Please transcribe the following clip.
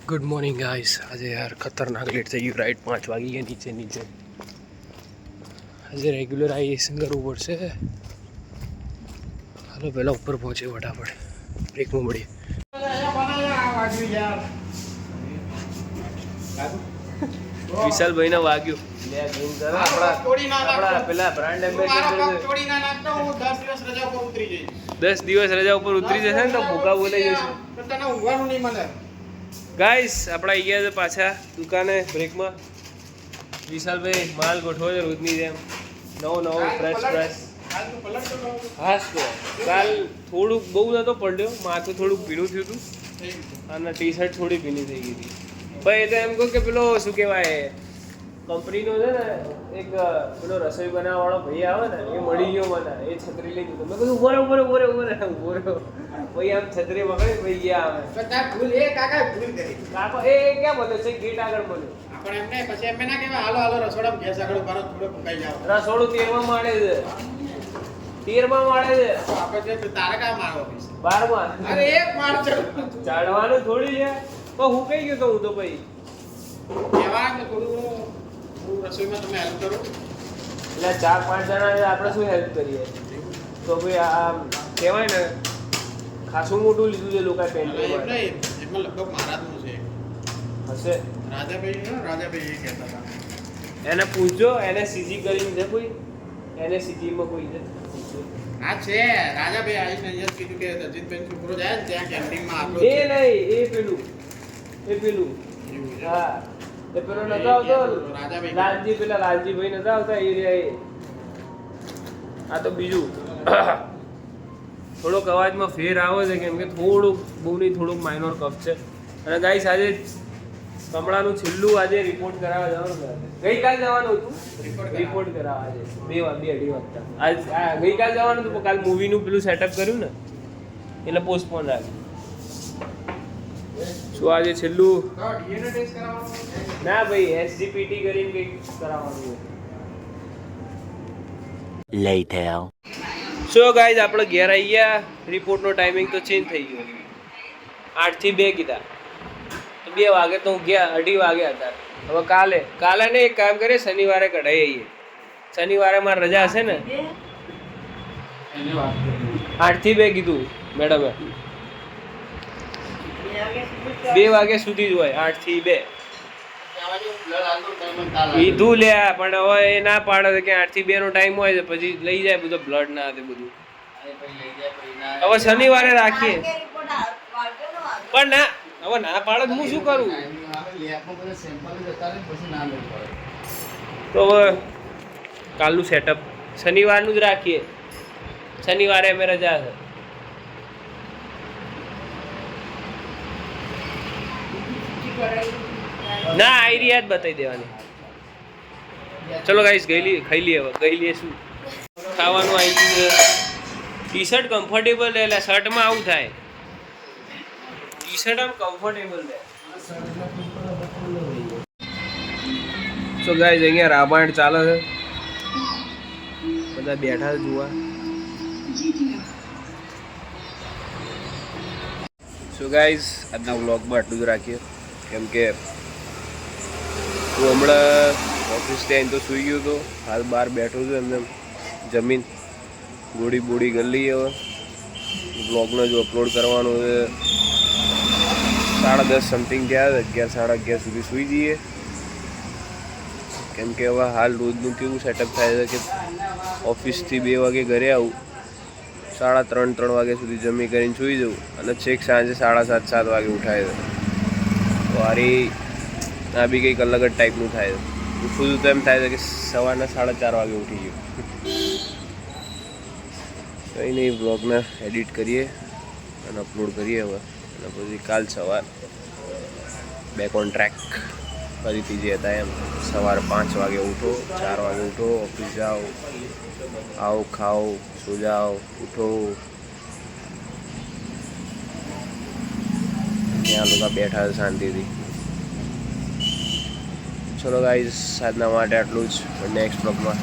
Good morning guys. આજે યાર ખતરનાક લેટ થઈ ગયું. રાઈટ 5 વાગી ગયા. નીચે આજે રેગ્યુલર આઈએસન કરવું પડશે. હાલો પહેલાં ઉપર પહોંચે ફટાફટ. બ્રેકમાં મળીએ. વિશાલભાઈને વાગ્યું. પેલા બ્રાન્ડ એમ્બેસેડર 10 દિવસ રજા ઉપર ઉતરી જશે ને તો ભૂકા બોલાઈ જશે. ગાઈસ આપણે આવી ગયા છે પાછા દુકાને બ્રેકમાં. વિશાલભાઈ માલ ગોઠવો છે રોજની જેમ. નવો ફ્રેશ હા તો કાલ થોડુંક બહુ નહોતો પડ્યો. માથું થોડુંક ભીનું થયું હતું અને ટી શર્ટ થોડી ભીની થઈ ગઈ હતી. ભાઈ એ તો એમ કહું કે પેલો શું કહેવાય કંપનીનો છે ને એક પેલો રસોઈ બનાવવાવાળો ભાઈ આવે ને એ મળી ગયો મને. એ છત્રી લઈ ગયો. મેં કીધું ઉભો ભાઈ આમ છત્રી પકડી ભાઈ ગયા આવે. કાકા એ ક્યાં બોલે છે? ગેટ આગળ બોલ્યો. રસોડું 13માં માળે છે. 13માં માળે છે. 12માં. ચડવાનું થોડી છે. પણ હું કઈ ગયો તો હું તો ભાઈ રસોઈમાં તમે હેલ્પ કરો. એટલે 4-5 જણા આપણે શું હેલ્પ કરીએ? તો ભાઈ આ કહેવાય ને ખાસું મોટું લીધું છે લોકો પેન્ટિંગ માટે. એમાં લગભગ મહારાજનું છે હશે. રાજાભાઈ એ કહેતા હતા. એને પૂછજો. એને સીજી કરીને છે કોઈ? એને સીજીમાં કોઈ છે? હા છે રાજાભાઈ. આવીને અહીંયા કીધું કે અજીતભાઈ છોકરો જાય ને ત્યાં કેન્ટીનમાં આપણો એ નહીં એ પેલું હા એ પેલો નતો આવતો લાલજી. પેલા લાલજીભાઈ નતા આવતા એ આ તો બીજું. થોડોક અવાજમાં ફેર આવે છે કેમ કે થોડુંક બહુ નહીં થોડુંક માઇનોર કફ છે. અને ગાઈસ આજે કમળાનું છેલ્લું આજે રિપોર્ટ કરાવવા જવાનું છે. ગઈકાલ જવાનું હતું રિપોર્ટ કરાવવા. આજે 2-2:30 વાગતા. આજ ગઈકાલ જવાનું હતું કાલ મૂવીનું પેલું સેટઅપ કર્યું ને એટલે પોસ્ટપોન રાખ્યું. શું આજે છેલ્લું ના ભાઈ એસજીપીટી કરીને કંઈક કરાવવાનું છે. સો ગાઈઝ આપણે ઘેર આવી ગયા. રિપોર્ટનો ટાઈમિંગ તો ચેન્જ થઈ ગયો. 8 થી 2 કીધા તો 2 વાગે તો હું ગયા. 2:30 વાગ્યા હતા. હવે કાલે ને એક કામ કરીએ શનિવારે કઢાઈ આવીએ. શનિવારે મારે રજા હશે ને. 8 થી 2 કીધું મેડમે. 2 વાગ્યા સુધી જ હોય. 8 થી 2 કીધું લ્યા. પણ હવે એ ના પાડે કે 8 થી 2 નો ટાઈમ હોય છે પછી લઈ જાય બધો બ્લડ ના તે બધું. હવે શનિવારે રાખીએ. પણ ના હવે ના પાડે હું શું કરું? તો હવે કાલનું સેટઅપ શનિવારનું જ રાખીએ. શનિવારે અમે રજા છે. ના આઈડી યાદ બતાવી દેવાની. ચલો ગાઈસ ખાઈ લઈએ. હવે ખાઈ લઈએ શું ખાવાનું આવી ગયું. ટી શર્ટ કમ્ફર્ટેબલ રહે. એટલે શર્ટમાં આવું થાય. ટી શર્ટ આમ કમ્ફર્ટેબલ રહે. સો ગાઈસ અહીંયા રામાયણ ચાલે છે. બધા બેઠા જોવા. સો ગાઈસ આજના વ્લોગમાં આટલું જ રાખીએ કેમ કે હું હમણાં ઓફિસથી આવીને તો સૂઈ ગયો હતો. હાલ બહાર બેઠો છું એમને જમીન બોડી કરી લઈએ. હવે બ્લોગનો જો અપલોડ કરવાનો છે 10:30 સમથિંગ થયા. 11-11:30 સુધી સૂઈ જઈએ કેમ કે હવે હાલ રોજનું કેવું સેટઅપ થાય છે કે ઓફિસથી 2 વાગે ઘરે આવું. 3:30 વાગ્યા સુધી જમી કરીને સૂઈ જવું અને છેક સાંજે 7:30 વાગે ઉઠાય છે. તો આ બી કંઈક અલગ જ ટાઈપનું થાય છે. ઉઠું તો એમ થાય છે કે સવારના 4:30 વાગે ઉઠી ગયું. કંઈ નહીં બ્લોગને એડિટ કરીએ અને અપલોડ કરીએ હવે. અને પછી કાલ સવાર બેક ઓન ટ્રેક ફરીથી જે હતા એમ. સવારે 5 વાગે ઉઠો, 4 વાગે ઉઠો, ઓફિસ જાઓ, આવો ખાઓ, સો જાઓ, ઉઠો. ત્યાં લોકો બેઠા શાંતિથી. ચલો ગાઈઝ આજના માટે આટલું જ. નેક્સ્ટ બ્લોગમાં